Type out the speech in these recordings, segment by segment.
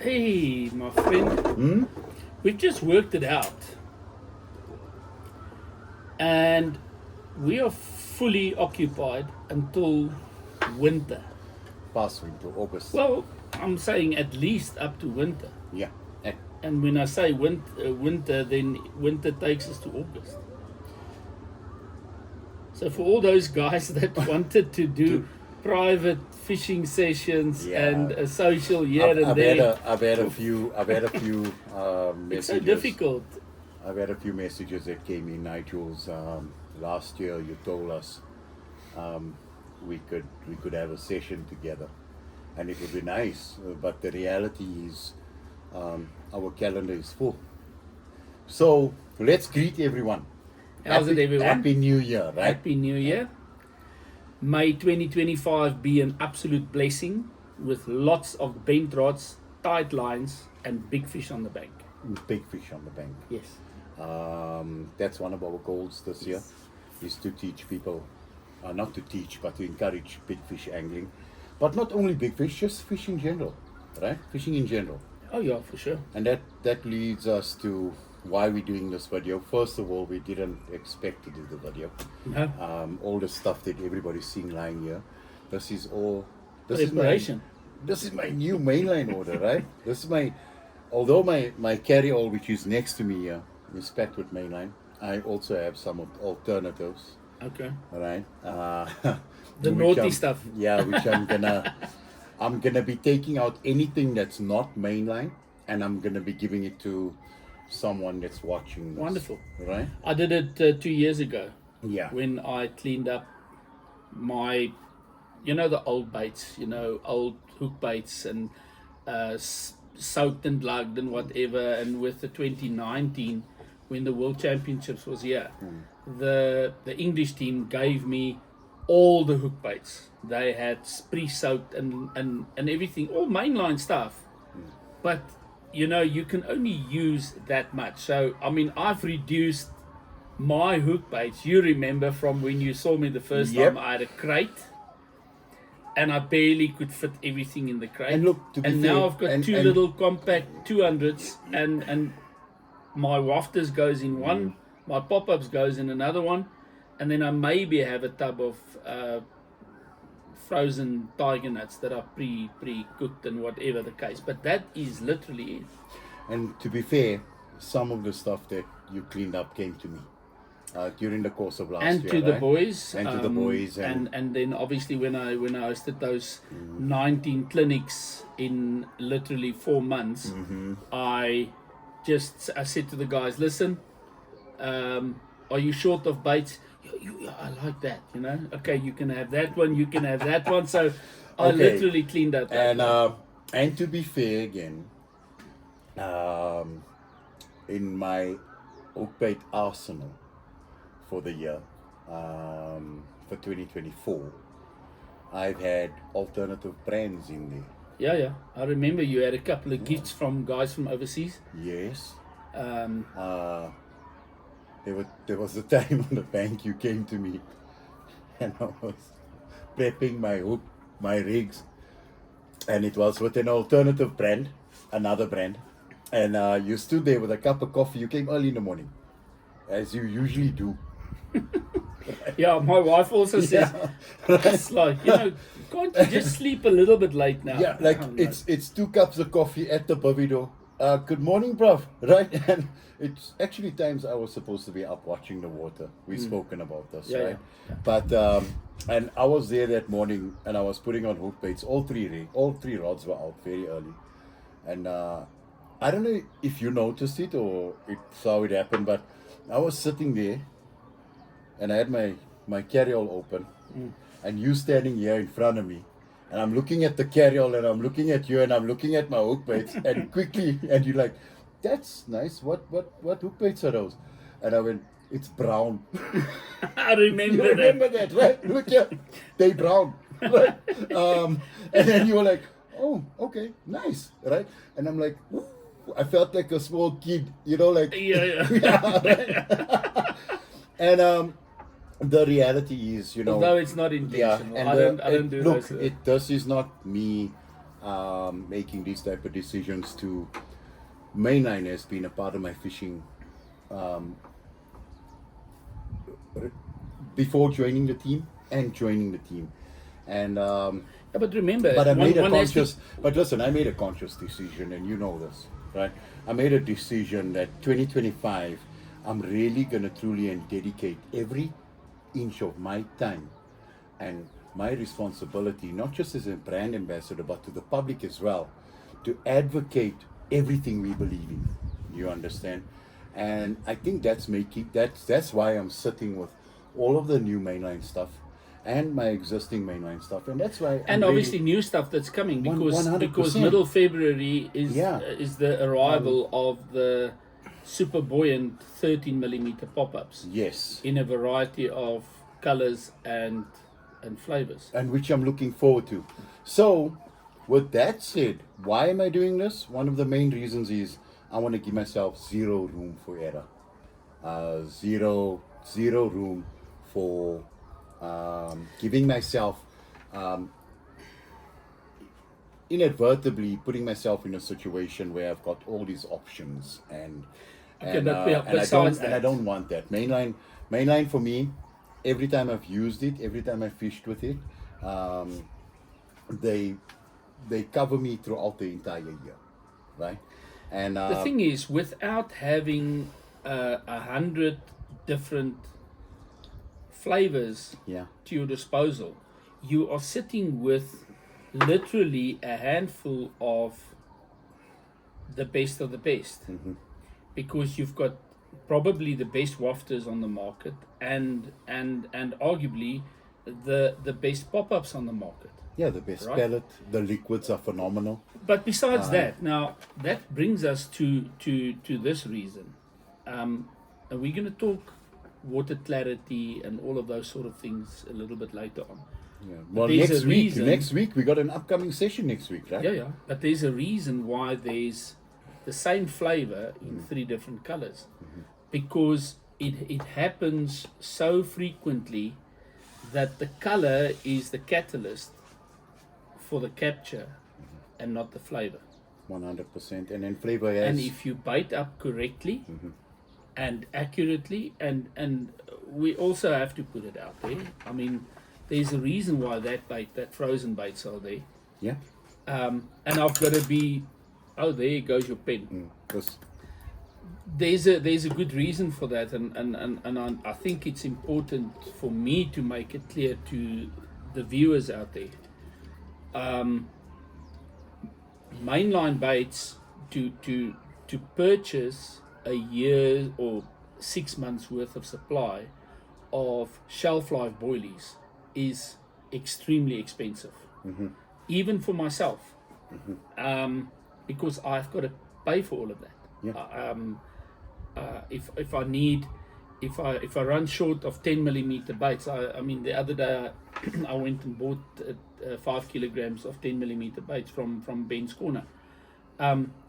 Hey, my friend, we've just worked it out. And we are fully occupied until winter. Past winter, August. Well, I'm saying at least up to winter. Yeah. And when I say winter, then winter takes us to August. So for all those guys that wanted to do private fishing sessions and a social here and there, I've had a few messages. it's so difficult. I've had a few messages that came in. Nigel's last year you told us we could have a session together, and it would be nice. But the reality is, our calendar is full. So let's greet everyone. How's it, everyone? Happy New Year, right? Happy New Year. May 2025 be an absolute blessing with lots of bent rods, tight lines, and big fish on the bank. Big fish on the bank. Yes. That's one of our goals this year, is to teach people, not to teach, but to encourage big fish angling. But not only big fish, just fish in general, right? Fishing in general. Oh yeah, for sure. And that leads us to why we're doing this video. First of all, we didn't expect to do the video. No. All the stuff that everybody's seeing lying here, this is Preparation. This is my new mainline order, right? This is although my carry-all, which is next to me here, is packed with mainline, I also have some alternatives. Okay. All right. The naughty stuff. Yeah, which I'm gonna be taking out anything that's not mainline, and I'm gonna be giving it to someone that's watching this. Wonderful. Right? I did it 2 years ago. Yeah. When I cleaned up my, the old baits, old hook baits and soaked and lugged and whatever. And with the 2019, when the World Championships was here, the English team gave me all the hook baits. They had pre-soaked and everything, all mainline stuff. But you can only use that much. So, I've reduced my hook baits. You remember from when you saw me the first time, I had a crate. And I barely could fit everything in the crate. And look, to be fair, now I've got two little compact 200s. And my wafters goes in one. My pop-ups goes in another one. And then I maybe have a tub of frozen tiger nuts that are pre-cooked and whatever the case. But that is literally it. And to be fair, some of the stuff that you cleaned up came to me during the course of last year. And to the boys. And to the boys. And then obviously when I hosted those 19 clinics in literally 4 months, I said to the guys, listen, are you short of baits? I like that, Okay, you can have that one, you can have that one. So I literally cleaned up that and to be fair again, in my hookbait arsenal for the year, for 2024, I've had alternative brands in there. Yeah. I remember you had a couple of gifts from guys from overseas. Yes. There was a time on the bank you came to me and I was prepping my rigs, and it was with an alternative brand, another brand, and you stood there with a cup of coffee. You came early in the morning, as you usually do. Yeah, my wife also says, it's like, can't you just sleep a little bit late now? Yeah, like it's 2 cups of coffee at the bubby door. Good morning, bruv. Right? And it's actually times I was supposed to be up watching the water. We've spoken about this, right? Yeah. But and I was there that morning, and I was putting on hook baits. All three rods were out very early, and I don't know if you noticed it or it's how it happened, but I was sitting there, and I had my carry-all open, and you standing here in front of me. And I'm looking at the carry-all, and I'm looking at you, and I'm looking at my hook baits, and quickly, and you're like, that's nice. What hook baits are those? And I went, it's brown. I remember You remember that, right? Look here, they brown. Right? And then you were like, oh, okay, nice, right? And I'm like, ooh, I felt like a small kid, like. Yeah. Right? And the reality is, although it's not intentional, and I don't do look, those. this is not me making these type of decisions to Mainline has been a part of my fishing before joining the team and joining the team. And Yeah, but remember, but I made a one has to- conscious. But listen, I made a conscious decision, and you know this, right? I made a decision that 2025, I'm really gonna truly and dedicate every inch of my time and my responsibility, not just as a brand ambassador, but to the public as well, to advocate everything we believe in. You understand? And I think that's why I'm sitting with all of the new Mainline stuff and my existing Mainline stuff, and that's why. and obviously new stuff that's coming because 100%. middle February Yeah. is the arrival of the super buoyant 13mm pop-ups Yes, in a variety of colors and flavors. and which I'm looking forward to. So, with that said, why am I doing this? One of the main reasons is I want to give myself zero room for error. Zero room for giving myself inadvertently putting myself in a situation where I've got all these options and Okay, and, but and besides I don't want that. Mainline for me, every time I've used it, every time I fished with it, they cover me throughout the entire year, right? And The thing is, without having 100 different flavors yeah, to your disposal, you are sitting with literally a handful of the best of the best, because you've got probably the best wafters on the market and arguably the best pop-ups on the market. yeah, the best Right. pellet, the liquids are phenomenal. But besides that, now that brings us to this reason, and we're going to talk water clarity and all of those sort of things a little bit later on. Yeah. Well, There's next a week, reason- we got an upcoming session next week, right? Yeah, but there's a reason why there's the same flavor in 3 different colors, because it happens so frequently that the color is the catalyst for the capture and not the flavor. 100%. And then flavor has. And if you bite up correctly and accurately, and we also have to put it out there. I mean, there's a reason why that frozen baits are there. yeah. And I've got to be, oh, there goes your pen. Because There's a good reason for that, and I think it's important for me to make it clear to the viewers out there. Mainline baits, to purchase a year or 6 months worth of supply of shelf life boilies is extremely expensive, even for myself, because I've got to pay for all of that. If I run short of 10mm baits, I mean the other day I went and bought 5 kilograms of 10mm baits from Ben's Corner.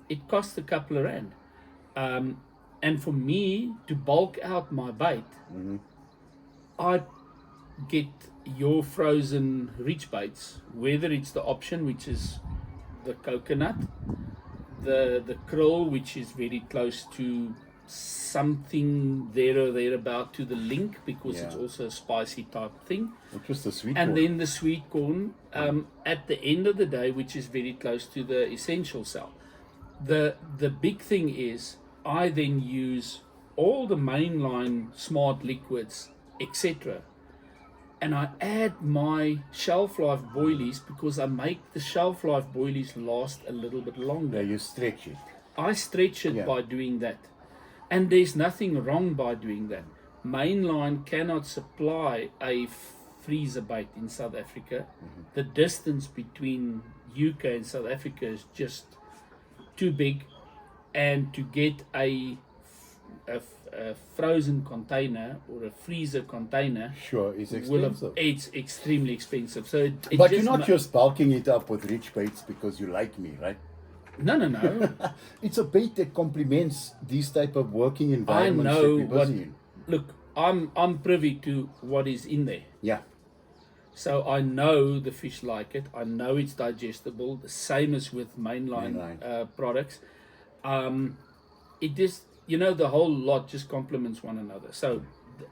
It cost a couple of rand, and for me to bulk out my bait, I get your frozen rich baits, whether it's the option, which is the coconut, the krill, which is very close to something there or thereabout to the link, because it's Yeah. also a spicy type thing, which was the sweet and corn. then the sweet corn at the end of the day, which is very close to the essential cell. The big thing is I then use all the mainline smart liquids, etc., and I add my shelf life boilies, because I make the shelf life boilies last a little bit longer. Yeah, you stretch it. I stretch it Yeah. by doing that, and there's nothing wrong by doing that. Mainline cannot supply a freezer bait in South Africa. The distance between UK and South Africa is just too big, and to get a frozen container or a freezer container Sure, it's will have, expensive. it's extremely expensive. So it But just you're not just bulking it up with rich baits because you like me, right? no. It's a bait that complements these type of working I environments know that we're what. busy in. Look, I'm privy to what is in there. Yeah. So I know the fish like it. I know it's digestible. The same as with mainline. Products. It just, the whole lot just complements one another. So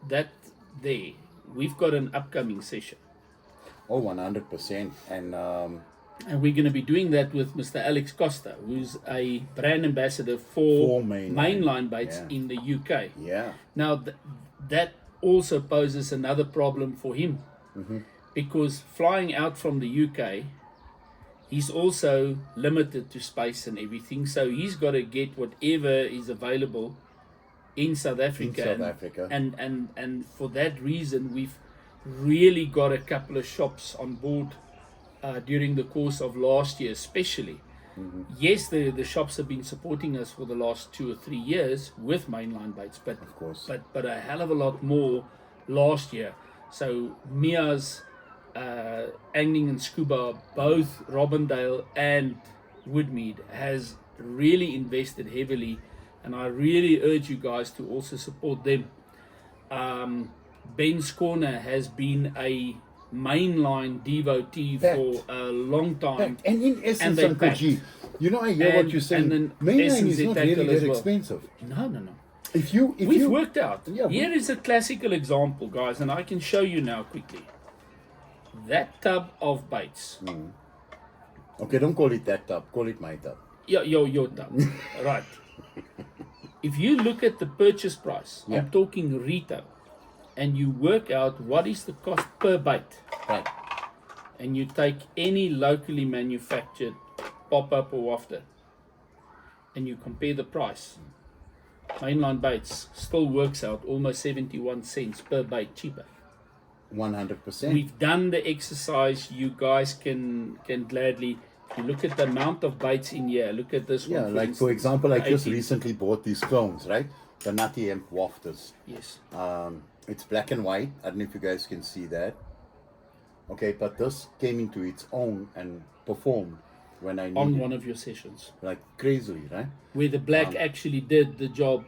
that there, we've got an upcoming session. Oh, 100%. And we're going to be doing that with Mr. Alex Costa, who's a brand ambassador for mainline baits in the UK. Yeah. Now, that also poses another problem for him, because flying out from the UK, he's also limited to space and everything. So he's got to get whatever is available in South Africa. And for that reason, we've really got a couple of shops on board during the course of last year, especially. Yes, the shops have been supporting us for the last 2 or 3 years with mainline baits, but of course, but a hell of a lot more last year. So Mia's Angling and Scuba, both Robindale and Woodmead, has really invested heavily, and I really urge you guys to also support them. Ben's Corner has been a mainline devotee for a long time. And in essence, Uncle G, I hear what you're saying. Mainline is not really that expensive. No. We've worked out. Here is a classical example, guys, and I can show you now quickly. That tub of baits. Okay, don't call it that tub. Call it my tub. Yeah, your tub. Right. If you look at the purchase price, I'm talking retail, and you work out what is the cost per bait. Right. And you take any locally manufactured pop-up or wafter, and you compare the price. Mainline baits still works out almost 71 cents per bait cheaper. 100%. We've done the exercise. You guys can gladly. If you look at the amount of baits in here, look at this one. Yeah, for example, I just recently bought these clones, right? The Nutty Hemp wafters. Yes. It's black and white. I don't know if you guys can see that. Okay, but this came into its own and performed when I needed on one of your sessions. Like crazily, right? Where the black actually did the job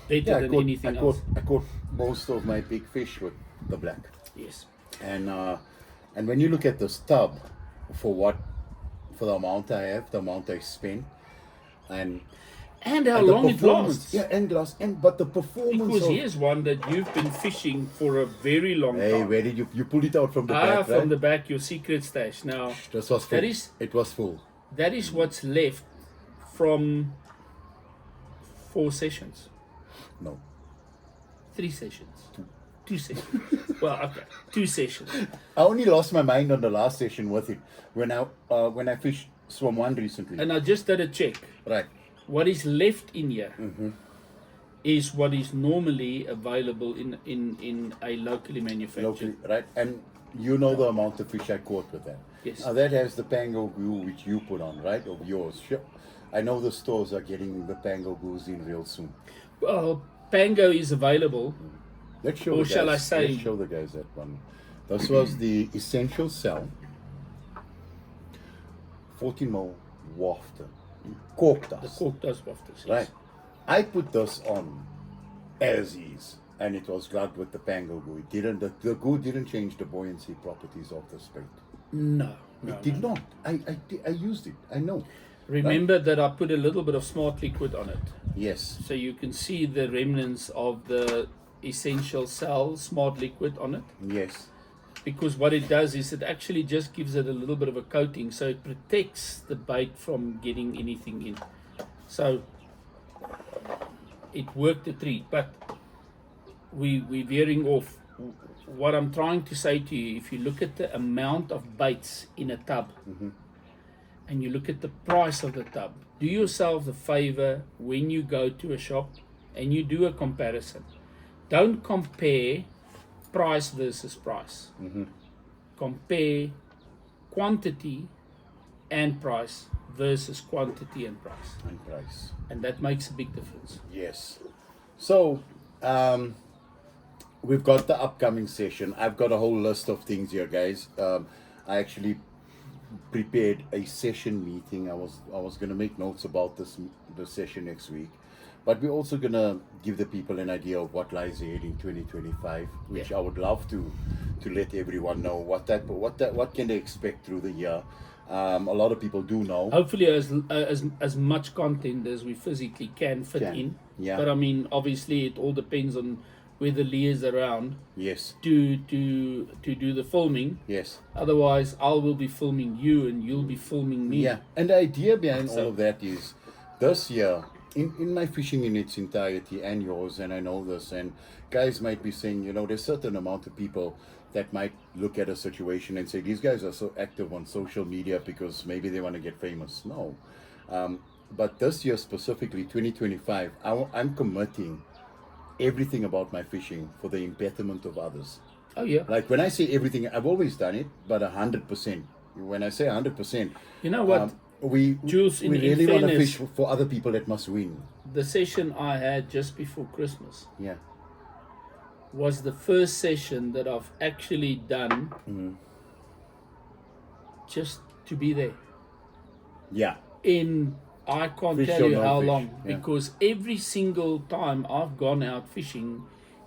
better than anything else. I caught most of my big fish with the black. Yes. And when you look at this tub, for the amount I have, the amount I spend, and how long it lasts. Yeah, but the performance. Because here's one that you've been fishing for a very long time. Hey, where did you pull it out from the back? From the back, your secret stash. Now, this was full. It was full. That is what's left from 4 sessions. No. 3 sessions. 2 sessions. Well, okay, 2 sessions. I only lost my mind on the last session with it when I fished Swim 1 recently. And I just did a check. Right. What is left in here is what is normally available in a locally manufactured. Right. And the amount of fish I caught with that. Yes. Now that has the pango glue which you put on, right? Of yours. I know the stores are getting the pango glues in real soon. Well, pango is available. Let's show or shall I say? Let's show the guys that one. This was the Essential Cell 40mm wafter. Cork dust. The cork dust wafters, yes. Right. I put this on as is, and it was glued with the pango glue. The glue didn't change the buoyancy properties of this bait. No. It did not. I used it. I know. Remember that I put a little bit of smart liquid on it. Yes. So you can see the remnants of the Essential Cell smart liquid on it. Yes. Because what it does is it actually just gives it a little bit of a coating, so it protects the bait from getting anything in. So it worked a treat, but we're veering off. What I'm trying to say to you, if you look at the amount of baits in a tub, and you look at the price of the tub, do yourself the favor when you go to a shop and you do a comparison. Don't compare price versus price. Compare quantity and price versus quantity and price. And that makes a big difference. Yes. So, we've got the upcoming session. I've got a whole list of things here, guys. I actually prepared a session meeting. I was going to make notes about the session next week. But we're also going to give the people an idea of what lies ahead in 2025, which I would love to to let everyone know what can they expect through the year. A lot of people do know. Hopefully, as much content as we physically can fit in. Yeah. But I mean, obviously, it all depends on whether Lee is around. Yes. To do the filming. Yes. Otherwise, I will be filming you, and you'll be filming me. Yeah. And the idea behind all of that is, this year, in my fishing in its entirety, and yours, and I know this, and guys might be saying, you know, there's a certain amount of people that might look at a situation and say, these guys are so active on social media because maybe they want to get famous. No. But this year specifically, 2025, I'm committing everything about my fishing for the betterment of others. Oh, yeah. Like when I say everything, I've always done it, but 100%. When I say 100%, you know what? Jules, we really want to fish for other people that must win. The session I had just before Christmas, yeah, was the first session that I've actually done just to be there. Yeah. I can't Fish tell or you no how fish. long, Yeah. because every single time I've gone out fishing,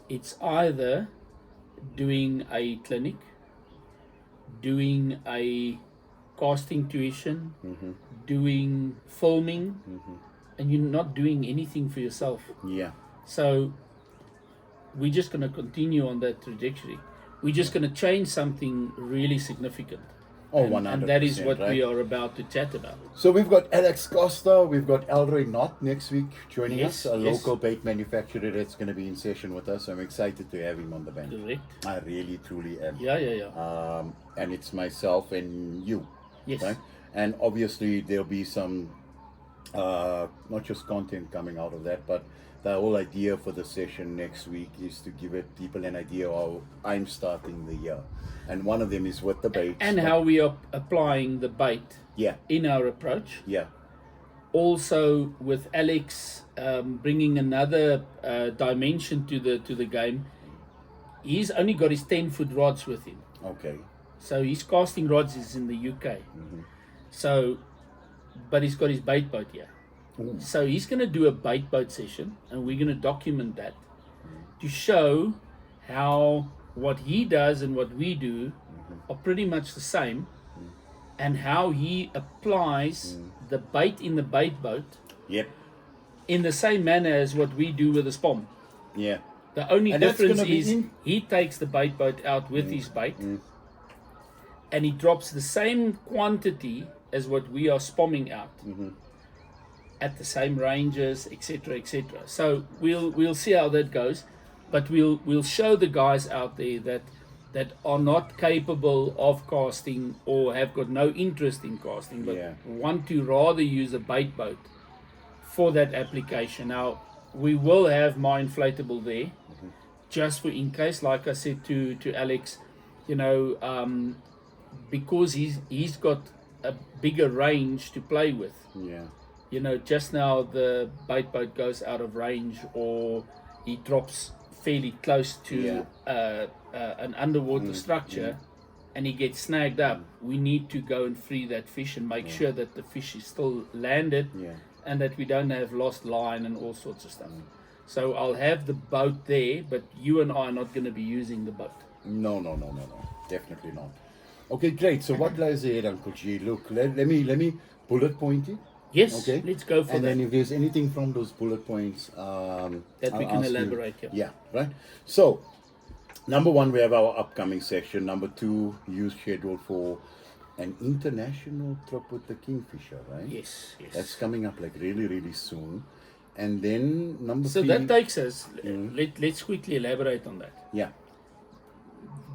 it's either doing a clinic, doing a casting tuition, doing filming, and you're not doing anything for yourself. Yeah. So we're just going to continue on that trajectory. We're just going to change something really significant. Oh, and, 100%. and that is what right? we are about to chat about. So we've got Alex Costa, we've got Elroy Knott next week joining Yes, us, a yes. local bait manufacturer that's going to be in session with us. I'm excited to have him on the bank. Correct. I really, truly am. Yeah. And it's myself and you. Yes. Right? And obviously there'll be some, not just content coming out of that, but the whole idea for the session next week is to give people an idea how I'm starting the year. And one of them is with the bait. And how we are applying the bait in our approach. Yeah. Also with Alex bringing another dimension to the game. He's only got his 10-foot rods with him. Okay. So his casting rods is in the UK. So, but he's got his bait boat here. Ooh. So he's going to do a bait boat session, and we're going to document that to show how what he does and what we do are pretty much the same, and how he applies the bait in the bait boat in the same manner as what we do with the spom. Yeah. The only And that's difference gonna be is he takes the bait boat out with his bait, and he drops the same quantity as what we are spomming out at the same ranges, etc., etc. So we'll see how that goes, but we'll show the guys out there that are not capable of casting or have got no interest in casting, but want to rather use a bait boat for that application. Now we will have my inflatable there, just for in case, like I said to Alex, you know, because he's got a bigger range to play with. Yeah. You know, just now the bait boat goes out of range, or he drops fairly close to an underwater structure, and he gets snagged up. We need to go and free that fish and make sure that the fish is still landed, and that we don't have lost line and all sorts of stuff. So I'll have the boat there, but you and I are not going to be using the boat. No. Definitely not. Okay, great. So what lies ahead, Uncle G? Look, let me bullet point it. Yes, Okay. let's go for and that. then if there's anything from those bullet points That I'll we can ask you. elaborate. Yeah, right. So, number one, we have our upcoming section. Number two, you scheduled for an international trip with the KingFisher, right? Yes. That's coming up like really, really soon. And then number So three. that takes us, let's quickly elaborate on that. Yeah.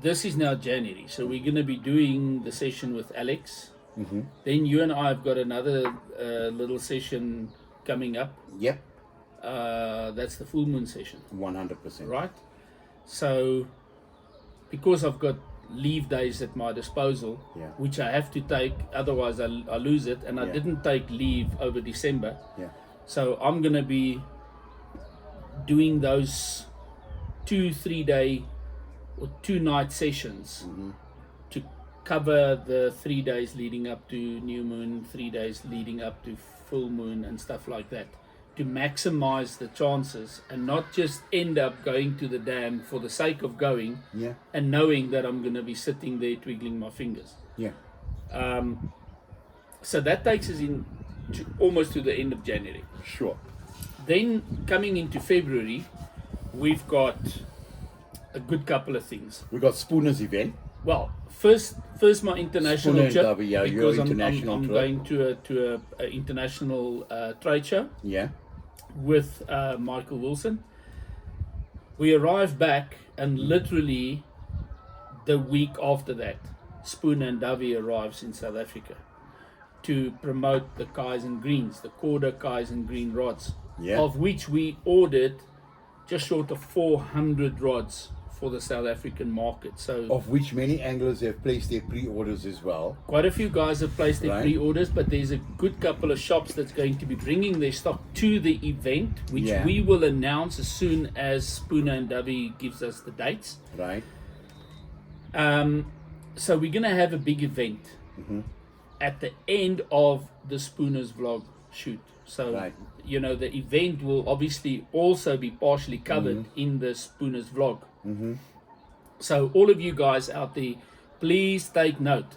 This is now January, so we're going to be doing the session with Alex. Then you and I have got another little session coming up. Yep. That's the full moon session. 100%. Right? So, because I've got leave days at my disposal, which I have to take, otherwise I lose it, and I didn't take leave over December. So I'm going to be doing those 2-3 day or 2-night sessions to cover the 3 days leading up to new moon, 3 days leading up to full moon and stuff like that, to maximize the chances and not just end up going to the dam for the sake of going Yeah. and knowing that I'm going to be sitting there twiddling my fingers. Yeah. So that takes us almost to the end of January. Sure. Then coming into February, we've got a good couple of things. We got Spooner's event. Well, first my international Spooner and trip, Derby, yeah, because your I'm international trip. going to a international trade show Yeah. with Michael Wilson. We arrived back, and literally the week after that, Spooner and Dovey arrives in South Africa to promote the Kais and Greens, the Korda Kais and Green rods, Yeah. of which we ordered just short of 400 rods for the South African market. So Of which many anglers have placed their pre-orders as well. quite a few guys have placed their Right. pre-orders, but there's a good couple of shops that's going to be bringing their stock to the event, which Yeah. we will announce as soon as Spooner and Dovey gives us the dates. Right. So we're going to have a big event at the end of the Spooner's vlog shoot. So, Right. you know, the event will obviously also be partially covered in the Spooner's vlog. So all of you guys out there, please take note.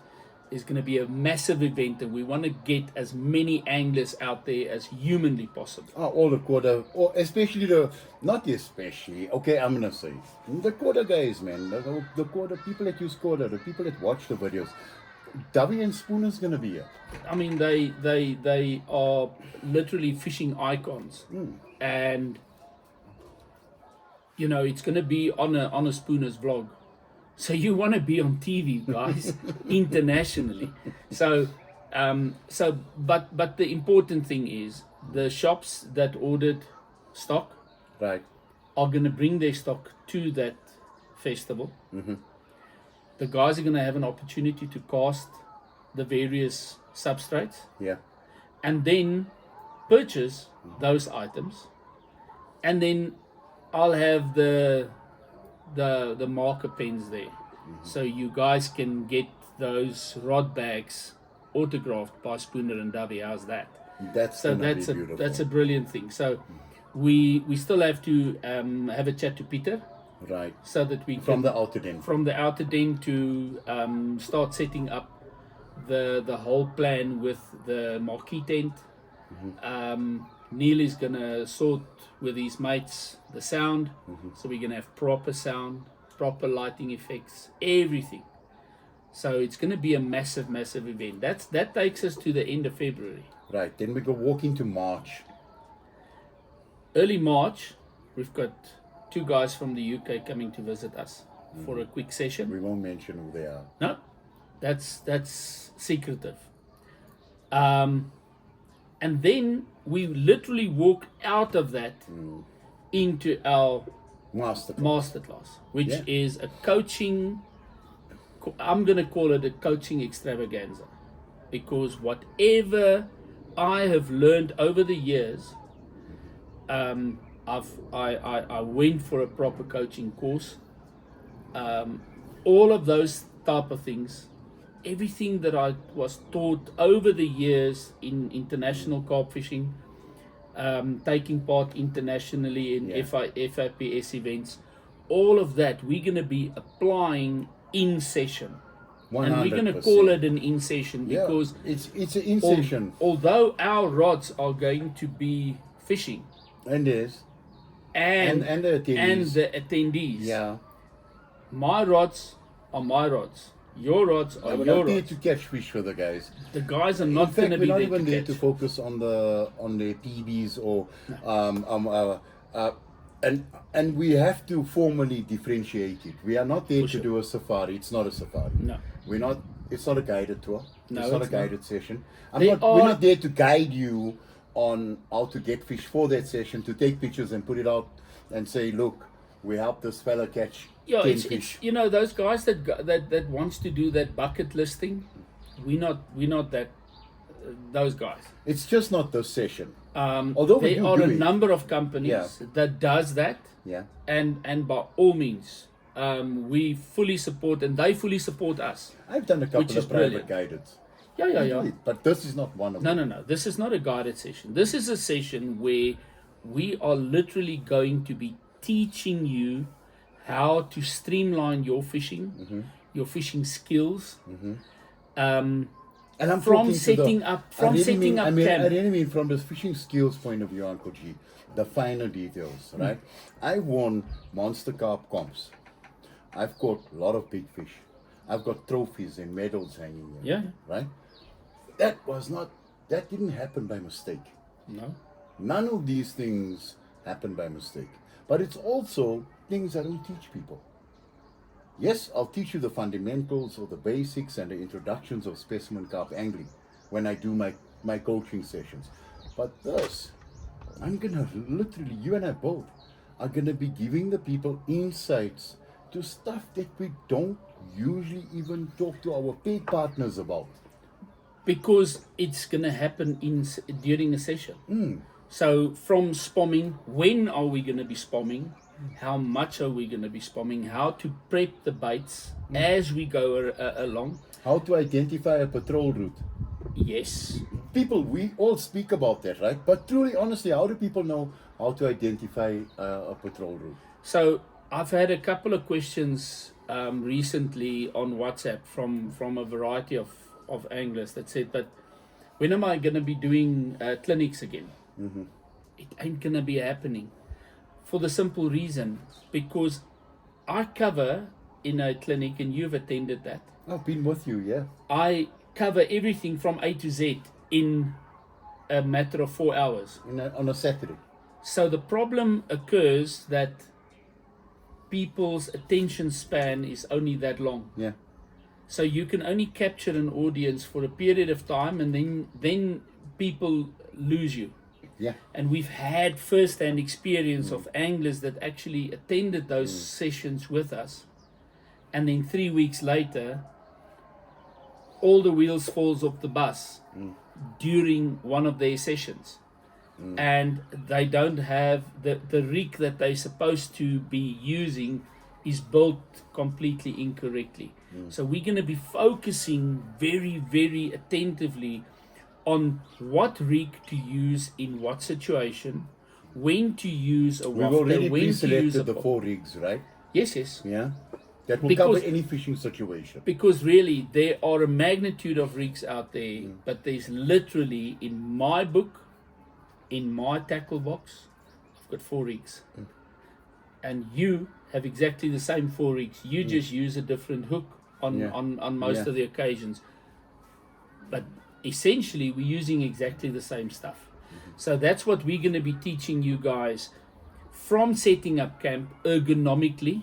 There's going to be a massive event, and we want to get as many anglers out there as humanly possible. All the quarter, or especially okay, I'm going to say, the quarter guys, man, the quarter, people that use quarter, the people that watch the videos, Dovey and Spooner's going to be here. I mean, they are literally fishing icons, and you know it's going to be on a Spooner's vlog. So you want to be on TV, guys, internationally. So, but the important thing is the shops that ordered stock Right. are going to bring their stock to that festival. The guys are going to have an opportunity to cast the various substrates Yeah. and then purchase those items, and then I'll have the marker pens there, so you guys can get those rod bags autographed by Spooner and Dovey. How's that? That's So gonna be beautiful. that's a brilliant thing. So we still have to have a chat to Peter, right. so that we From can, the outer den. from the outer den to start setting up the whole plan with the marquee tent. Neil is gonna sort with his mates the sound, so we're gonna have proper sound, proper lighting effects, everything. So it's gonna be a massive event. That takes us to the end of February. Right. Then we go walk into March. Early March, we've got two guys from the UK coming to visit us for a quick session. We won't mention who they are. No, that's secretive. And then we literally walk out of that into our masterclass, which Yeah. is a coaching, I'm going to call it a coaching extravaganza, because whatever I have learned over the years, I went for a proper coaching course. All of those type of things, everything that I was taught over the years in international carp fishing, taking part internationally in FIPS events, all of that we're going to be applying in session. 100%. And we're going to call it an in session because it's an in session. Although our rods are going to be fishing, And yes. and the attendees. yeah, my rods are my rods. Your rods are We're your not there rods. to catch fish for the guys. The guys are In not going fact, to we're be not there even to there catch. to focus on the PBs or and we have to formally differentiate it. We are not there to do a safari. It's not a safari. No. We're not. It's not a guided tour. No, it's not a it's not. guided session. They We're are- not there to guide you on how to get fish for that session, to take pictures and put it out and say, look, we helped this fella catch Yeah, 10 it's fish. you know those guys that wants to do that bucket list thing. We're not that those guys. It's just not this session. Although we there do are do a it. number of companies that does that, Yeah. and by all means, we fully support, and they fully support us. I've done a couple Which is of private brilliant. guided. Yeah. But this is not one of them. No. This is not a guided session. This is a session where we are literally going to be teaching you how to streamline your fishing, your fishing skills. And I'm From talking setting to the, up- from setting up I camp. really mean from the fishing skills point of view, Uncle G, the finer details, right? I won monster carp comps. I've caught a lot of big fish. I've got trophies and medals hanging here. Yeah. Right? That didn't happen by mistake. No. None of these things happen by mistake. But it's also things I don't teach people. Yes, I'll teach you the fundamentals or the basics and the introductions of specimen carp angling when I do my coaching sessions. But this, I'm gonna literally, you and I both, are gonna be giving the people insights to stuff that we don't usually even talk to our paid partners about. Because it's going to happen during a session. So from spomming, when are we going to be spomming? How much are we going to be spomming? How to prep the baits as we go along? How to identify a patrol route. Yes. People, we all speak about that, right? But truly, honestly, how do people know how to identify a patrol route? So I've had a couple of questions recently on WhatsApp from a variety of anglers that said, but when am I going to be doing clinics again? It ain't going to be happening, for the simple reason, because I cover in a clinic, and you've attended that. I've been with you, yeah. I cover everything from A to Z in a matter of 4 hours. On a Saturday. So the problem occurs that people's attention span is only that long. Yeah. So you can only capture an audience for a period of time, and then people lose you. Yeah. And we've had first-hand experience of anglers that actually attended those sessions with us, and then 3 weeks later, all the wheels falls off the bus during one of their sessions. And they don't have the rig that they're supposed to be using is built completely incorrectly. So we're going to be focusing very, very attentively on what rig to use in what situation, when to use a We've wafter, already when to use pre-selected a the 4 rigs, right? Yes. Yeah. That will Because- cover any fishing situation. Because really, there are a magnitude of rigs out there, but there's literally, in my book, in my tackle box, I've got 4 rigs. And you have exactly the same 4 rigs. You just use a different hook on most of the occasions. But essentially, we're using exactly the same stuff. So that's what we're going to be teaching you guys, from setting up camp ergonomically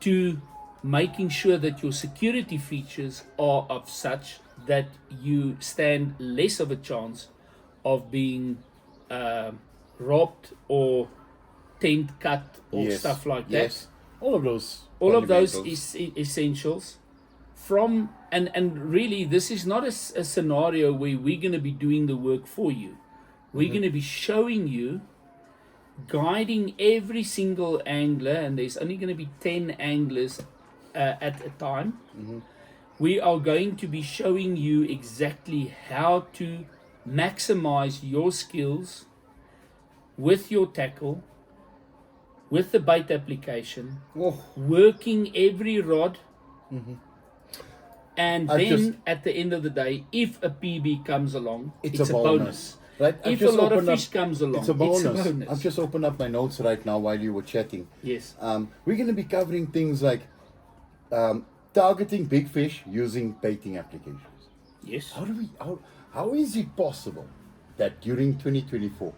to making sure that your security features are of such that you stand less of a chance of being robbed or tent cut or stuff like that. Yes. All of those. All of those fundamentals. is essentials. From and really, this is not a scenario where we're going to be doing the work for you. We're going to be showing you, guiding every single angler, and there's only going to be 10 anglers at a time. We are going to be showing you exactly how to maximize your skills with your tackle, with the bait application, working every rod, and then at the end of the day, if a PB comes along, it's a bonus. Right? If a lot of fish comes along, it's a bonus. It's a bonus. I've just opened up my notes right now while you were chatting. Yes. We're going to be covering things like targeting big fish using baiting applications. Yes. How is it possible that during 2024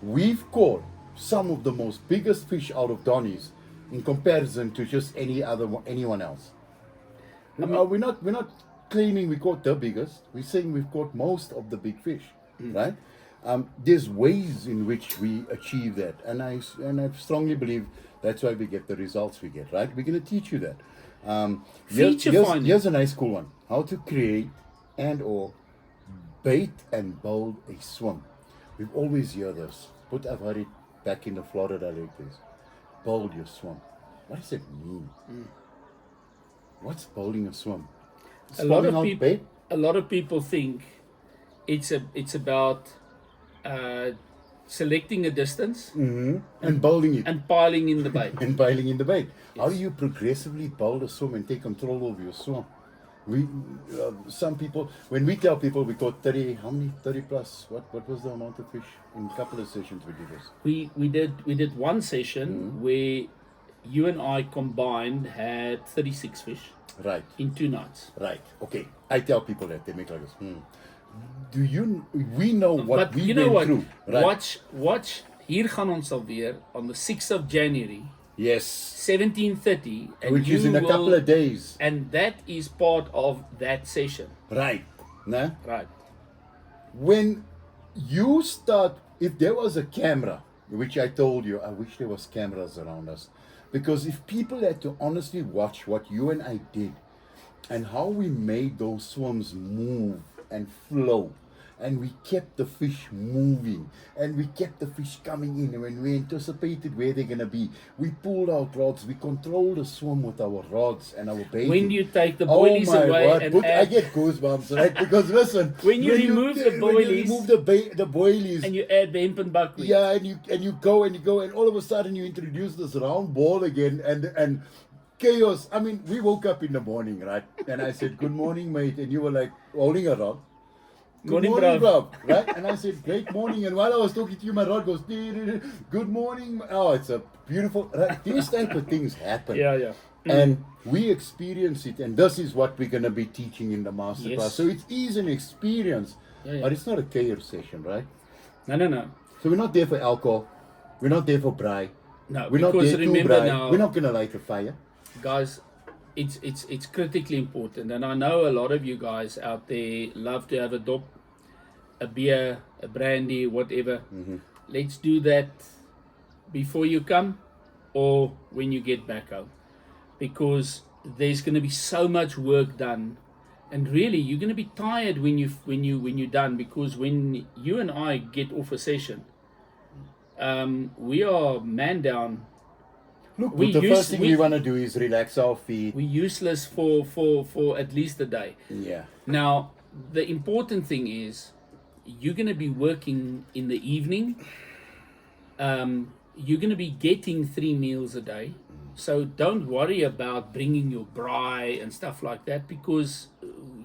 we've caught some of the most biggest fish out of Donnies in comparison to just anyone else? We're not claiming we caught the biggest. We're saying we've caught most of the big fish, right? There's ways in which we achieve that, and I strongly believe that's why we get the results we get, right? We're going to teach you that. Here's a nice cool one: how to create and/or bait and build a swim. We've always heard this, but I've heard it back in the Florida like this: build your swim. What does it mean? What's building a swim? A lot of people think it's about selecting a distance and bowling it. and piling in the bait. And piling in the bait. How Yes. do you progressively bowl the swim and take control of your swim? We, some people, when we tell people we caught 30, how many, 30 plus, what was the amount of fish in a couple of sessions we did this? We did one session where you and I combined had 36 fish Right, in 2 nights. right, okay. I tell people that, they make like this, Do you, we know what But we you know went what? through. Right. Watch. Hier gaan ons alweer on the 6th of January, Yes, 17:30, and which is you in a couple will- of days. and that is part of that session, Right, nah? right? When you start, if there was a camera, which I told you, I wish there was cameras around us, because if people had to honestly watch what you and I did and how we made those swims move and flow, and we kept the fish moving, and we kept the fish coming in, and when we anticipated where they're going to be, we pulled out rods, we controlled the swim with our rods and our baiting. When you take the Oh boilies my away word, and I add, get goosebumps, right? Because listen, When you remove the when you boilies remove the boilies, and you add the hemp and buckwheat, yeah, and you go and all of a sudden you introduce this round ball again and chaos. I mean, we woke up in the morning, right? And I said, "Good morning, mate," and you were like holding a rod. Good Morning, morning, bruv. bruv. Right? And I said, "Great morning." And while I was talking to you, my rod goes, "Good morning." Oh, it's a beautiful. Right? These type of things happen. yeah. And we experience it, and this is what we're going to be teaching in the masterclass. Yes. So it is an experience, Yeah. but it's not a care session, right? No. So we're not there for alcohol. We're not there for braai. No, We're not because there to remember braai. now, We're not going to light a fire. guys, it's critically important, and I know a lot of you guys out there love to have a dop, a beer, a brandy, whatever. Let's do that before you come or when you get back home, because there's going to be so much work done, and really you're going to be tired when you're done, because when you and I get off a session, we are man down. Look, We the use- first thing we- we want to do is relax our feet. We're useless for at least a day. Yeah. Now, the important thing is you're going to be working in the evening. You're going to be getting 3 meals a day. So don't worry about bringing your braai and stuff like that, because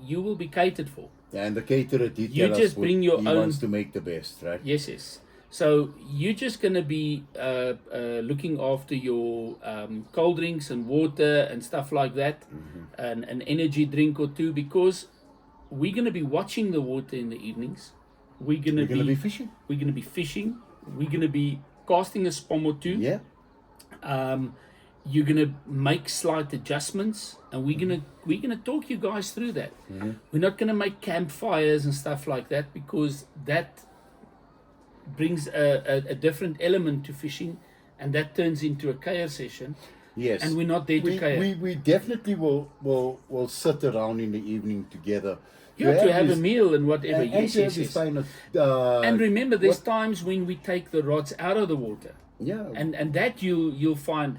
you will be catered for. And the caterer did You tell just us bring your he own- wants to make the best, right? Yes. So you're just going to be looking after your cold drinks and water and stuff like that, and an energy drink or two, because we're going to be watching the water in the evenings. We're going We're to going to be be fishing. we're going to be fishing. We're going to be casting a spom or two. Yeah. You're going to make slight adjustments, and we're going to talk you guys through that. We're not going to make campfires and stuff like that, because that brings a different element to fishing, and that turns into a KR session, Yes. and we're not there to KR. we definitely will sit around in the evening together. You have to have a this- meal and whatever. and Yes, to have yes, this yes. kind of, And remember, there's what- times when we take the rods out of the water, yeah. and that you'll find,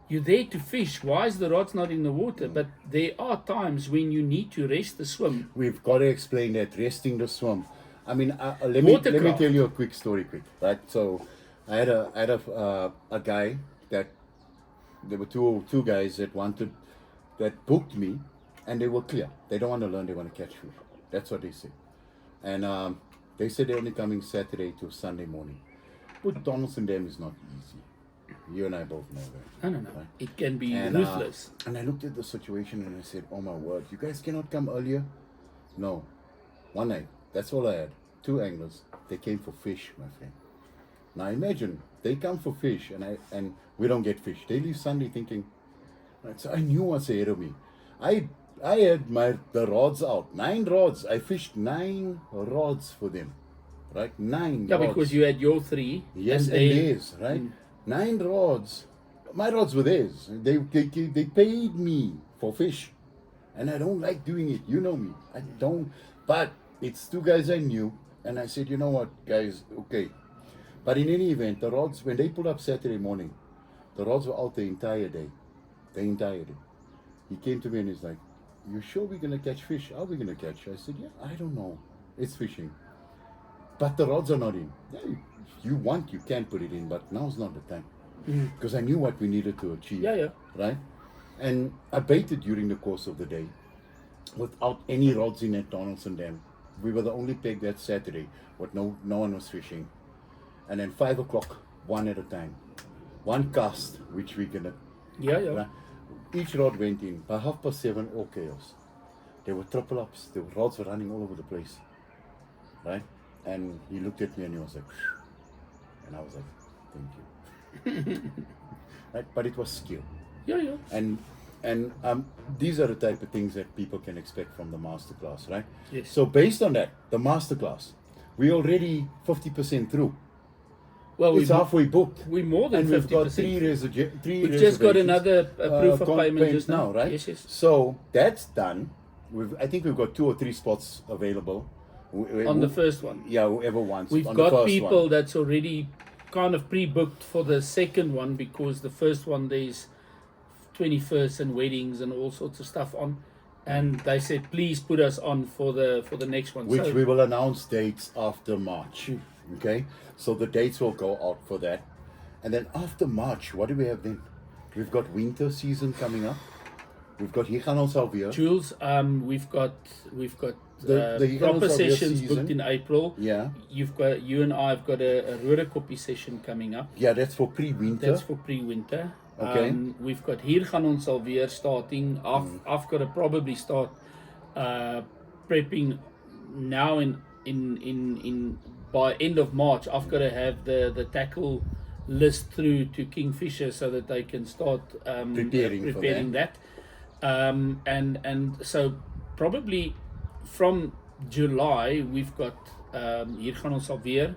you're there to fish. Why is the rod's not in the water? But there are times when you need to rest the swim. We've got to explain that resting the swim. I mean, let me Watercraft. tell you a quick story, right? So, I had a guy that there were two guys that booked me, and they were clear. They don't want to learn. They want to catch fish. That's what they said. And they said they're only coming Saturday to Sunday morning. But Donaldson Dam is not easy. You and I both know that. No. Right. It can be And, ruthless. And I looked at the situation and I said, "Oh my word, you guys cannot come earlier." No, one night. That's all I had. 2 anglers. They came for fish, my friend. Now imagine they come for fish, and we don't get fish. They leave Sunday thinking. Right, so I knew what's ahead of me. I had the rods out, 9 rods. I fished 9 rods for them, right? 9 Yeah, rods. because you had your 3. Yes, and they- theirs, right? 9 rods. My rods were theirs. They paid me for fish, and I don't like doing it. You know me. I don't. But it's 2 guys I knew, and I said, you know what, guys, okay. But in any event, the rods, when they pulled up Saturday morning, the rods were out the entire day. The entire day. He came to me and he's like, "You sure we're gonna catch fish? Are we gonna catch?" I said, "Yeah, I don't know. It's fishing." But the rods are not in. Yeah, you can put it in, but now's not the time. Because I knew what we needed to achieve. Yeah, yeah. Right? And I baited during the course of the day without any rods in at Donaldson Dam. We were the only peg that Saturday, but no one was fishing. And then 5 o'clock, one at a time. One cast, which we're gonna. Yeah, yeah. Right? Each rod went in. By 7:30, all chaos. There were triple ups. The rods were running all over the place. Right? And he looked at me and he was like, "Phew." And I was like, thank you. Right? But it was skill. Yeah, yeah. And these are the type of things that people can expect from the masterclass, right? Yes. So based on that, the masterclass, we're already 50% through. Well, It's halfway booked. we're more than And we've 50%. got three We've just got reservations, another proof of payment just now. right? Yes, yes. So that's done. I think we've got 2 or 3 spots available. On the first one. Yeah, whoever wants. We've on the got first people one. that's already kind of pre-booked for the second one, because the first one there's 21st and weddings and all sorts of stuff on, and they said please put us on for the next one. Which So, we will announce dates after March. Okay? So the dates will go out for that. And then after March, what do we have then? We've got winter season coming up. We've got hier gaan ons alweer. Jules, we've got the proper Eagles sessions season. booked in April. Yeah. You and I have got a Rode Koppie session coming up. Yeah, that's for pre-winter. That's for pre-winter. Okay. We've got hier gaan ons alweer starting. I've got to probably start prepping now in by end of March. I've got to have the tackle list through to KingFisher so that they can start Preparing for that. And so probably from July we've got hier gaan ons alweer.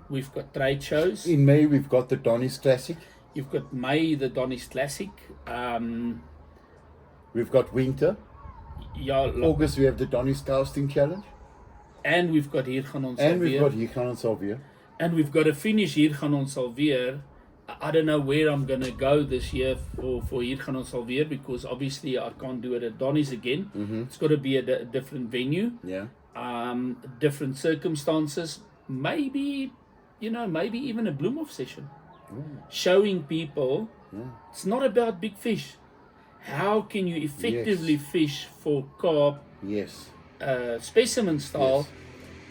We've got trade shows. In May, we've got the Donny's Classic. You've got May, the Donny's Classic. We've got winter. Ja, August, we have the Donny's Casting Challenge. and we've got hier gaan ons And we've alweer. got hier gaan ons alweer. And we've got to finish hier gaan ons alweer. I don't know where I'm going to go this year for hier gaan ons alweer, because obviously I can't do it at Donny's again. It's got to be a different venue, Yeah. different circumstances. Maybe even a Bloemhof session. Showing people it's not about big fish. How can you effectively fish for carp, Yes. specimen style,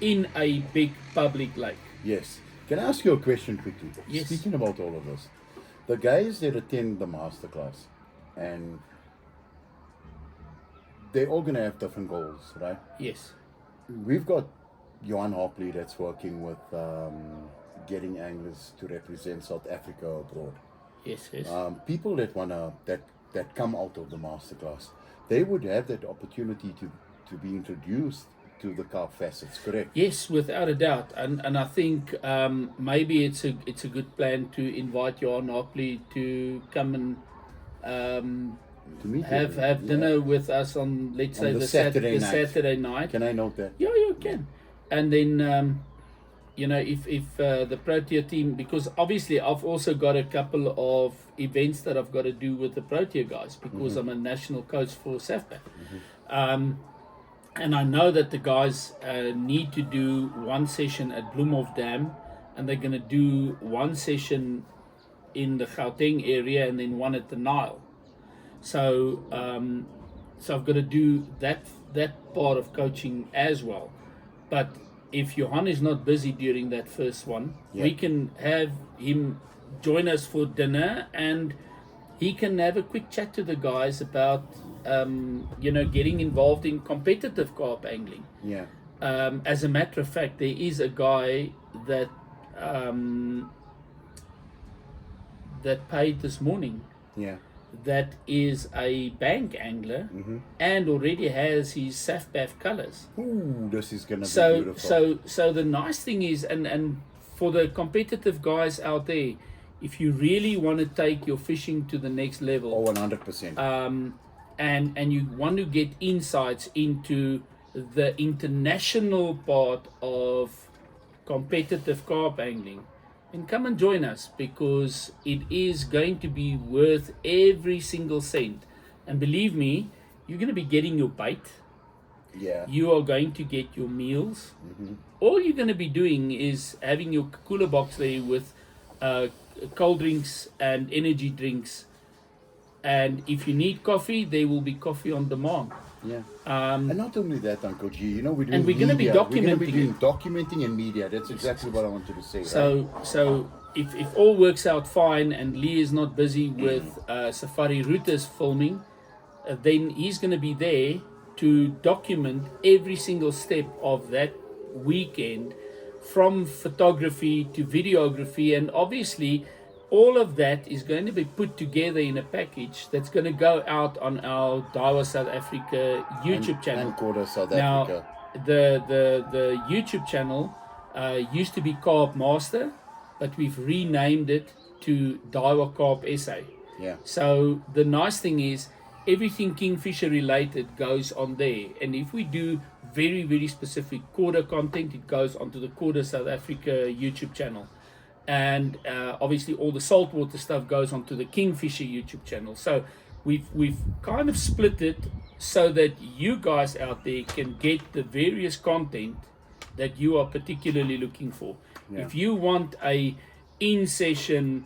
in a big public lake? Yes. Can I ask you a question quickly? Yes. Speaking about all of this, the guys that attend the masterclass, and they're all going to have different goals, right? Yes. We've got Johan Hopley that's working with getting anglers to represent South Africa abroad. Yes, yes. People that that come out of the masterclass, they would have that opportunity to be introduced to the carp facets, correct? Yes, without a doubt, and I think maybe it's a good plan to invite Johan Hopley to come and To meet have everyone, dinner with us on, let's say, the the Saturday night. Saturday night. Can I note that? Yeah, you can. And then if the Protea team, because obviously I've also got a couple of events that I've got to do with the Protea guys, because I'm a national coach for SAFPA. And I know that the guys need to do one session at Bloemhof Dam, and they're going to do one session in the Gauteng area and then one at the Nile. So I've got to do that part of coaching as well. But if Johan is not busy during that first one, we can have him join us for dinner, and he can have a quick chat to the guys about getting involved in competitive carp angling. Yeah. As a matter of fact, there is a guy that paid this morning Yeah. that is a bank angler and already has his SAFBAF colors. Ooh, this is gonna be So beautiful. so the nice thing is, and for the competitive guys out there, if you really want to take your fishing to the next level, 100%. and you want to get insights into the international part of competitive carp angling, then come and join us, because it is going to be worth every single cent. And believe me, you're going to be getting your bait, Yeah. You are going to get your meals. All you're going to be doing is having your cooler box there with cold drinks and energy drinks. And if you need coffee, there will be coffee on demand. Yeah. And not only that, Uncle G, you know, we're doing And we're going to be media. We're going to be documenting doing it. documenting and media. That's exactly what I wanted to say. So if all works out fine and Lee is not busy with Safari Routers filming, then he's going to be there to document every single step of that weekend, from photography to videography, and obviously all of that is going to be put together in a package that's going to go out on our DOVEY South Africa YouTube channel. And Korda South Now, Africa. the YouTube channel used to be Carb Master, but we've renamed it to DOVEY Carb SA. Yeah. So the nice thing is everything Kingfisher related goes on there. And if we do very, very specific Korda content, it goes onto the Korda South Africa YouTube channel. And obviously all the saltwater stuff goes onto the Kingfisher YouTube channel. So we've kind of split it so that you guys out there can get the various content that you are particularly looking for. Yeah. If you want a in-session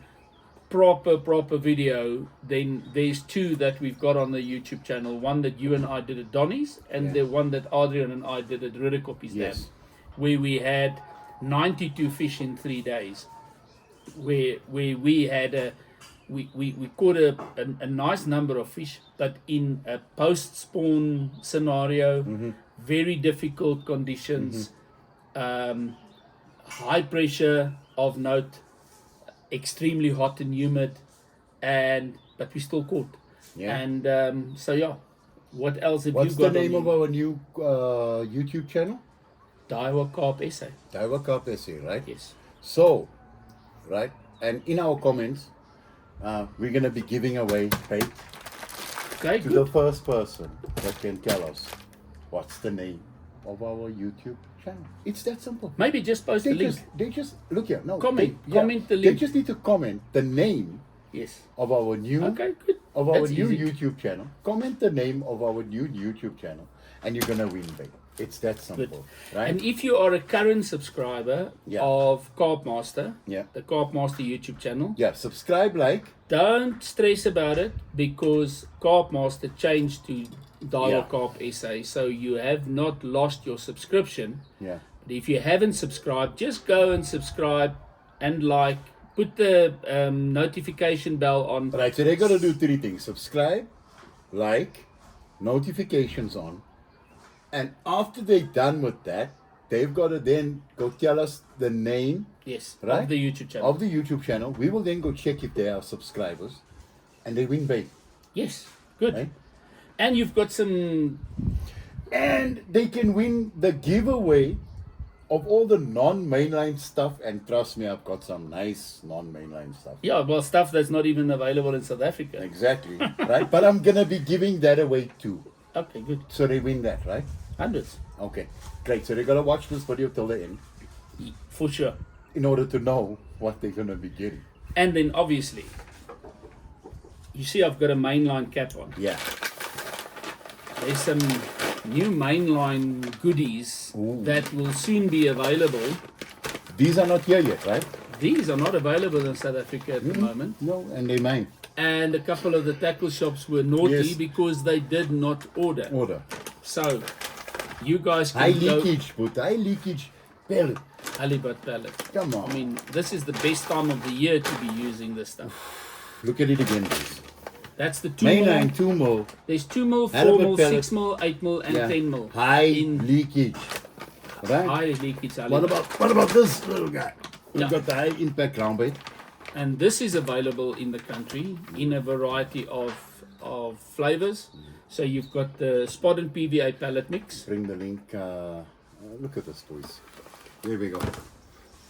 proper video, then there's two that we've got on the YouTube channel. One that you and I did at Donny's, and the one that Adrian and I did at Ridderkoppies Dam, where we had 92 fish in 3 days. Where we had we caught a nice number of fish, but in a post-spawn scenario, very difficult conditions, high pressure of note, extremely hot and humid, but we still caught. And so yeah, what else have What's you got? the name of our new YouTube channel? DOVEY Carb SA. DOVEY Carb SA, right? Yes. So, right, and in our comments, we're going to be giving away, hey, Okay, to good. the first person that can tell us what's the name of our YouTube channel. It's that simple. Maybe just post the link. They just look here. No, Comment the They link. just need to comment the name Yes. of our new Okay, good. of our That's new easy. YouTube channel. Comment the name of our new YouTube channel, and you're gonna win big. It's that simple, right? And if you are a current subscriber of Carb Master, the Carb Master YouTube channel, subscribe, like. don't stress about it, because Carb Master changed to DOVEY Carb SA, so you have not lost your subscription. Yeah. But if you haven't subscribed, just go and subscribe and like. Put the notification bell on. Right, so they're gonna do 3 things: subscribe, like, notifications on, and after they're done with that, they've got to then go tell us the name, right, of the YouTube channel. Of the YouTube channel. We will then go check if they are subscribers, and they win big. Yes, good. Right? And you've got some. And they can win the giveaway of all the non-mainline stuff, and trust me, I've got some nice non-mainline stuff. Yeah, well, stuff that's not even available in South Africa. Exactly, right? But I'm gonna be giving that away too. Okay, good. So they win that, right? Hundreds. Okay, great. So they're gonna watch this video till the end For sure. in order to know what they're gonna be getting. And then obviously, you see I've got a mainline cap on. Yeah. There's some new mainline goodies that will soon be available. These are not here yet, right? These are not available in South Africa at the moment. No, and they mine. And a couple of the tackle shops were naughty Yes. because they did not order. So, you guys can High go... leakage, but high leakage pellet. Halibut pellet. Come on. I mean, this is the best time of the year to be using this stuff. Look at it again, please. That's the 2 Mainline mil. 2 mil. There's 2 mil, 4 Halibut mil, pellet. 6 mil, 8 mil, and 10 mil. High In leakage. Right? high leakage halibut. What about this little guy? We've Yeah. got the high impact ground bait. And this is available in the country in a variety of flavors. So you've got the spot and PVA pellet mix. Bring the link. Look at this, boys. There we go.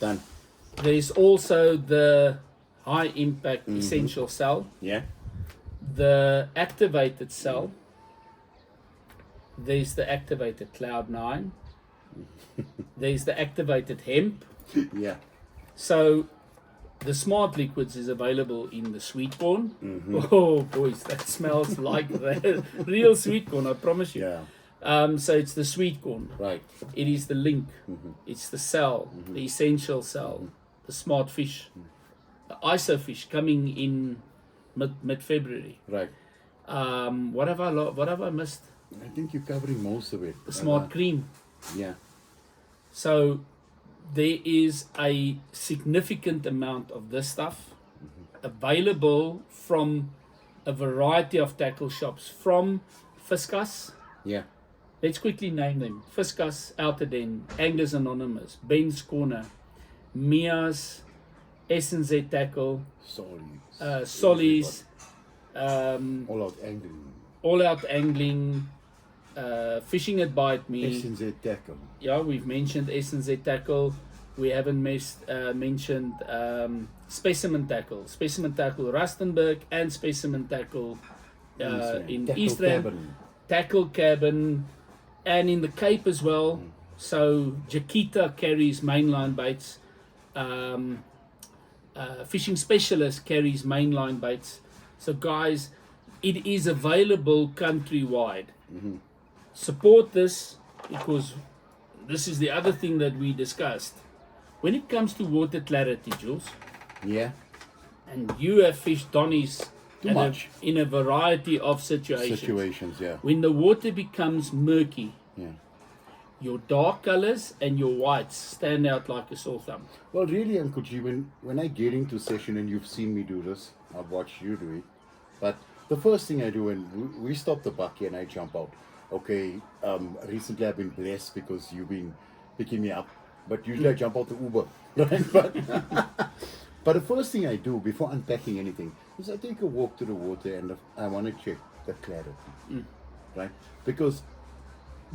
Done. There's also the high impact essential cell, Yeah. the activated cell. There's the activated Cloud 9. There's the activated hemp. Yeah. So the smart liquids is available in the sweet corn. Oh boys, that smells like the real sweet corn, I promise you. Yeah. So it's the sweet corn. Right. It is the link. It's the cell, the essential cell, the smart fish, the ISO fish coming in mid-February. Right. What have I missed? I think you're covering most of it. The smart cream. Yeah. So there is a significant amount of this stuff available from a variety of tackle shops, from Fiscus. Yeah. Let's quickly name them. Fiscus, Outerdene, Anglers Anonymous, Ben's Corner, Mia's, S&Z Tackle, Solly's, All out angling. All Out Angling, Fishing at Bite Me. S&Z Tackle. Yeah, we've mentioned S&Z Tackle. We haven't mentioned Specimen Tackle. Specimen Tackle Rustenburg and Specimen Tackle in Tackle East Rand. Cabin. Tackle Cabin, and in the Cape as well. So Jaquita carries mainline baits. Fishing Specialist carries mainline baits. So guys, it is available countrywide. Support this, because this is the other thing that we discussed. When it comes to water clarity, Jules, Yeah. and you have fished Donnies Too much. in a variety of situations. Yeah. When the water becomes murky, Yeah. your dark colors and your whites stand out like a sore thumb. Well, really, Uncle G, when I get into session, and you've seen me do this, I've watched you do it, but the first thing I do when we stop the bucky and I jump out, okay, recently I've been blessed because you've been picking me up, but usually I jump out the Uber, right? But the first thing I do before unpacking anything is I take a walk to the water and I want to check the clarity, right? Because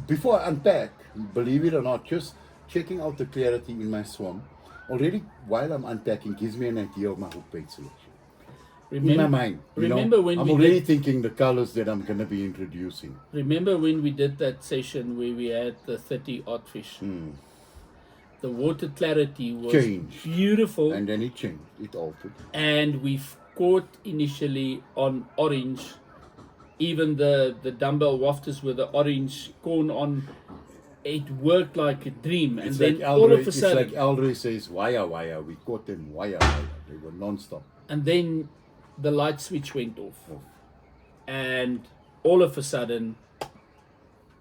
before I unpack, believe it or not, just checking out the clarity in my swim, already while I'm unpacking, gives me an idea of my hook bait selection. In my mind, when I'm we already thinking the colors that I'm going to be introducing. Remember when we did that session where we had the 30 odd fish? The water clarity was Changed. beautiful, And then it changed, it altered. and we've caught initially on orange. Even the dumbbell wafters with the orange corn on, it worked like a dream. It's and like then all of a it's sudden, like Aldrey says, wire, we caught them wire. They were non-stop. and then the light switch went off, and all of a sudden,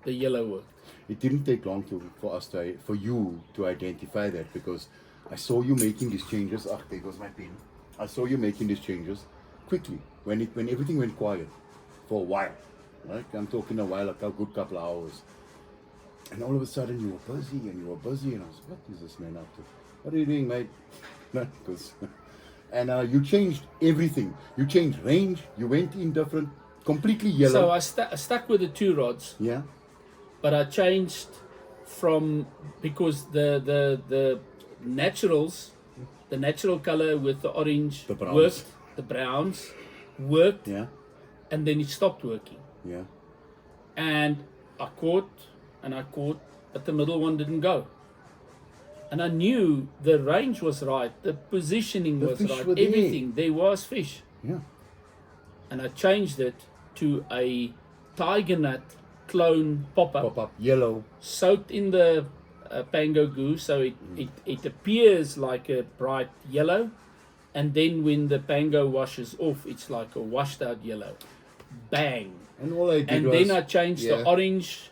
the yellow worked. It didn't take long for you to identify that, because I saw you making these changes. Ah, there goes my pen. I saw you making these changes quickly when everything went quiet for a while. Right? I'm talking a while, like a good couple of hours. And all of a sudden you were busy and I was like, what is this man up to? What are you doing, mate? And you changed everything. You changed range. You went in different, completely yellow. So I stuck with the 2 rods. Yeah. But I changed from, because the naturals, the natural color with the orange The browns. worked, the browns worked, Yeah. and then it stopped working. Yeah. And I caught, but the middle one didn't go. And I knew the range was right, the positioning The was fish right, were there. everything. There was fish. Yeah. And I changed it to a tiger nut clone pop-up. Pop up yellow. Soaked in the pango goo, so it appears like a bright yellow, and then when the pango washes off, it's like a washed out yellow. Bang! And all I did And was, then I changed yeah. the orange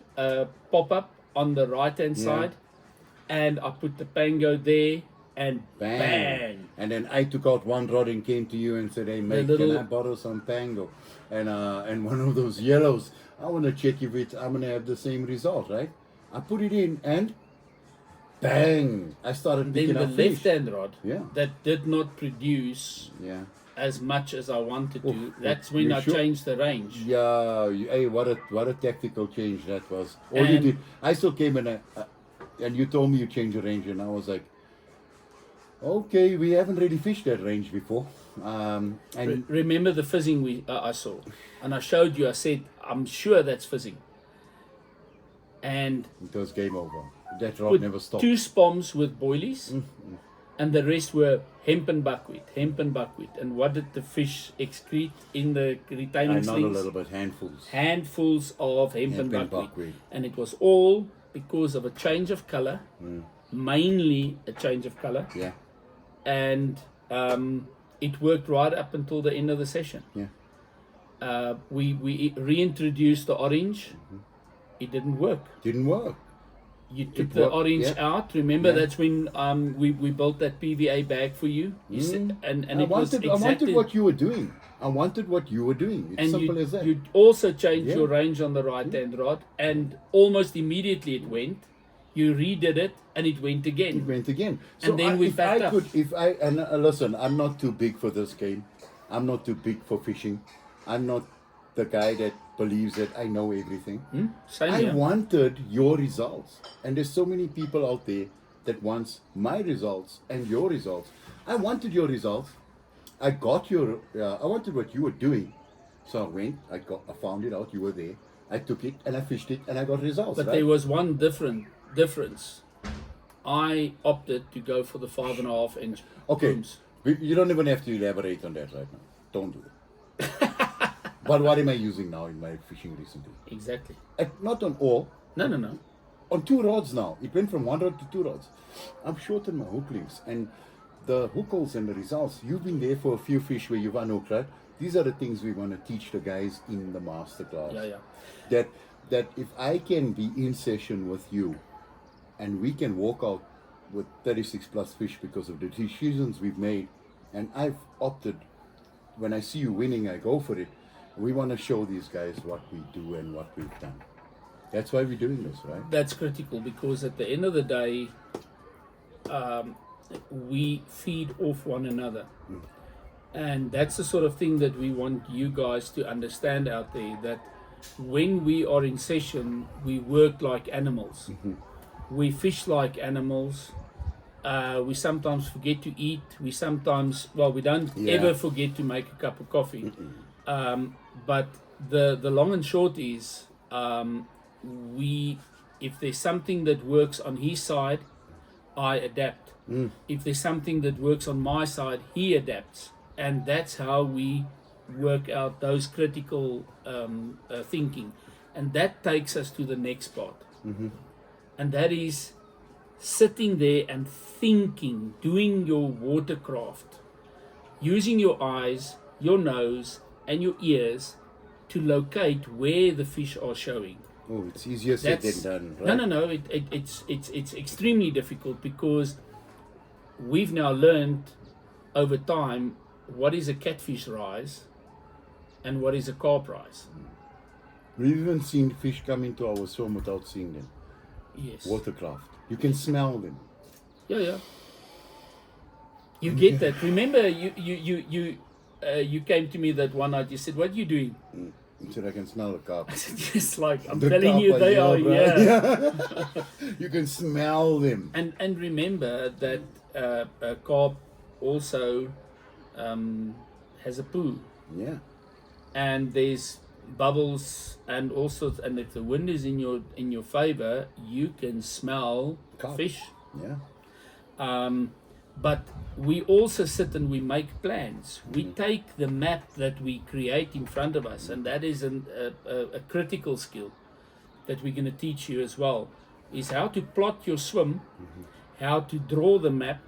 pop-up on the right hand side, and I put the pango there, and bang! And then I took out one rod and came to you and said, hey mate, can I borrow some pango? And one of those yellows, I want to check if I'm going to have the same result, right? I put it in and bang! I started picking Then up the fish. left-hand rod Yeah. that did not produce Yeah. as much as I wanted to. Oh, That's when you I sure? changed the range. Yeah, hey, what a tactical change that was. All you And- did, I still came in and you told me you changed the range, and I was like, okay, we haven't really fished that range before. And Remember the fizzing I saw, and I showed you. I said, I'm sure that's fizzing. And it was game over. That rod put never stopped. 2 spoms with boilies, and the rest were hemp and buckwheat. And what did the fish excrete in the retaining Not a slings? little bit, handfuls. Handfuls of hemp and and buckwheat. buckwheat. And it was all because of a change of color, mainly a change of color. Yeah, And it worked right up until the end of the session. yeah. We reintroduced the orange. It didn't work. Didn't work. You took It the worked, orange yeah. out. Remember, Yeah. that's when we built that PVA bag for you. You said, and I it was wanted, exactly. I wanted what you were doing. I wanted what you were doing. It's and simple you, as that. you also changed Yeah. your range on the right hand rod, and almost immediately it went. You redid it, and it went again. It went again. And then we backed up. Listen, I'm not too big for this game. I'm not too big for fishing. I'm not the guy that believes that I know everything. Same I here. wanted your results, and there's so many people out there that wants my results and your results. I wanted your results. I got your. I wanted what you were doing, so I went. I found it out. You were there. I took it and I fished it and I got results. But right? there was one difference. I opted to go for the 5.5 inch Okay, booms. you don't even have to elaborate on that right now. Don't do it. But what am I using now in my fishing recently? Exactly. Not on all. No. On 2 rods now. It went from 1 rod to 2 rods. I've shortened my hook lengths and the hook holes and the results. You've been there for a few fish where you've unhooked, right? These are the things we want to teach the guys in the masterclass. Yeah. That if I can be in session with you and we can walk out with 36 plus fish because of the decisions we've made, and I've opted, when I see you winning, I go for it. We want to show these guys what we do and what we've done. That's why we're doing this, right? That's critical, because at the end of the day, we feed off one another. And that's the sort of thing that we want you guys to understand out there, that when we are in session, we work like animals. We fish like animals. We sometimes forget to eat. We sometimes, we don't ever forget to make a cup of coffee. But the long and short is, if there's something that works on his side, I adapt. If there's something that works on my side, he adapts. And that's how we work out those critical thinking. And that takes us to the next part. And that is sitting there and thinking, doing your watercraft, using your eyes, your nose, and your ears to locate where the fish are showing. Oh, it's easier said than done, right? No. It's extremely difficult, because we've now learned over time what is a catfish rise and what is a carp rise. We've even seen fish come into our swim without seeing them. Yes. Watercraft. You can smell them. Yeah. You get that. Remember, you came to me that one night. You said, "What are you doing?" I said, I can smell the carp. I said, "Just like I'm The telling carp you, they here, are." bro. Yeah. You can smell them. And remember that a carp also has a poo, Yeah. and there's bubbles, and if the wind is in your favor, you can smell Carp. fish. Yeah. But we also sit and we make plans. We take the map that we create in front of us, and that is a critical skill that we're going to teach you as well, is how to plot your swim, how to draw the map,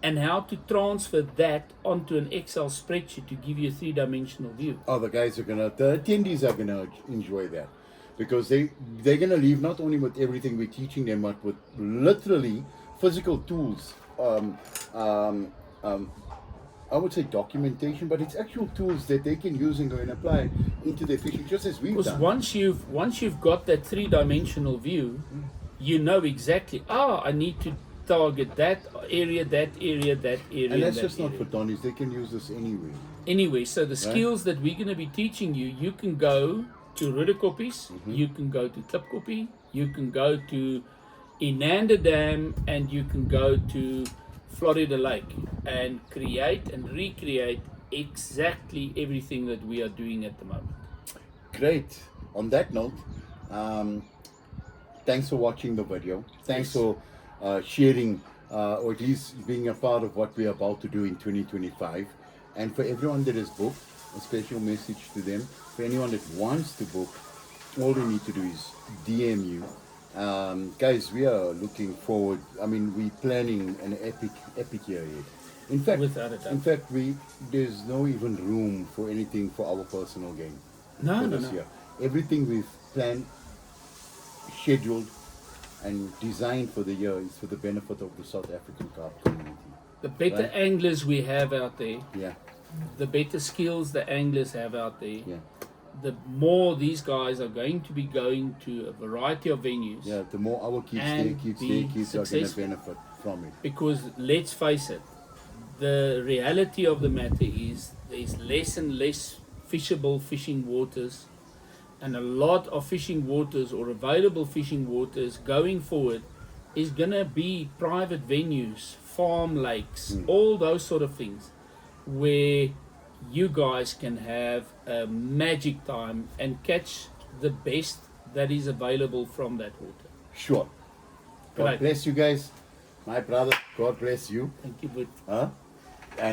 and how to transfer that onto an Excel spreadsheet to give you a 3-dimensional view. Oh, the attendees are gonna enjoy that, because they're gonna leave not only with everything we're teaching them, but with literally physical tools. I would say documentation, but it's actual tools that they can use and go and apply into their fishing, just as we've Because done. once you've got that 3-dimensional view, you know exactly, I need to target that area, that area, that area. And that's that just not area. for Donnies. They can use this anyway. Anyway, so the skills that we're going to be teaching you, you can go to Rudderkoppies, you can go to Klipkoppie, you can go to Inanda Dam, and you can go to Florida Lake and create and recreate exactly everything that we are doing at the moment. Great. On that note, thanks for watching the video. Thanks for sharing or at least being a part of what we're about to do in 2025. And for everyone that has booked, a special message to them. For anyone that wants to book, all they need to do is DM you. Guys, we are looking forward. I mean, we're planning an epic year ahead. In fact, Without a doubt. in fact, there's no even room for anything for our personal gain No, for no, this no. year. Everything we've planned, scheduled, and designed for the year is for the benefit of the South African carp community. The better Right. anglers we have out there, Yeah, the better skills the anglers have out there, yeah, the more these guys are going to be going to a variety of venues. yeah. The more our kids, And their kids, be their kids are going to successful. benefit from it. Because let's face it, the reality of the matter is there's less and less fishable fishing waters, and a lot of fishing waters or available fishing waters going forward is gonna be private venues, farm lakes, all those sort of things, where you guys can have a magic time and catch the best that is available from that water. Sure. God Right. bless you guys. My brother, God bless you. Thank you, but Huh?